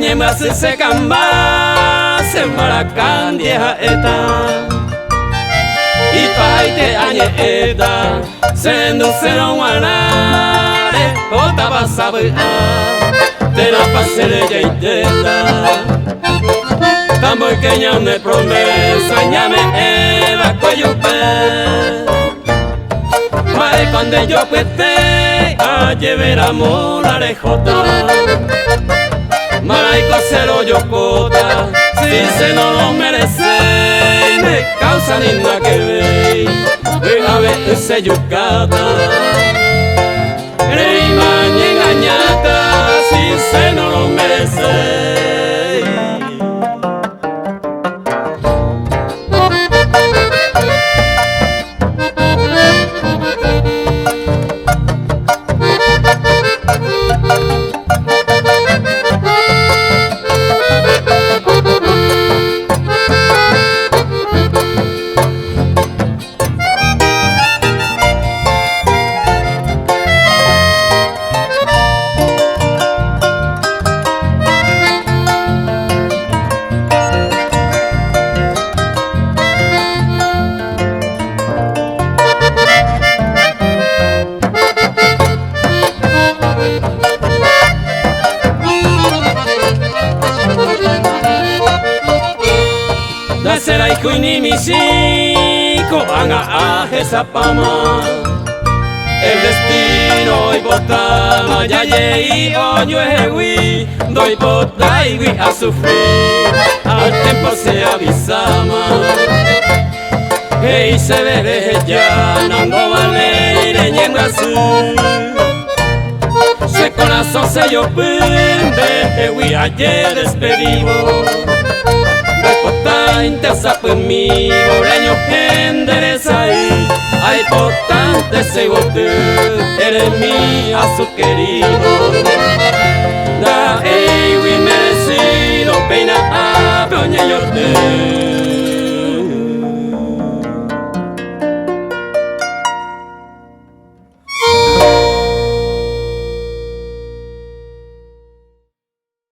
nyemba se kamba se maracandia eta Ipaite anye eta Sendo sero wanare Ota basabe Te la pasere ya iteta Tambo que ñame promesa ñame eva coyupe Mae cuando yo cueste a llevar amor a lejota Maraico cero yo cota si se no lo merece me causa linda que ve a ver ese yucata Rey maña engañata si se no lo merece Será hijo y ni mis hijos van a esa pama El destino y botama ya llegué oño ewi Doy bota y a sufrir Al tiempo se avisama Hey se ve ya no vale ir en azul Se corazón se yo pende ewi ayer despedido Potente pues mi oreño endereza ahí Ay potente se bote eres mi a su querido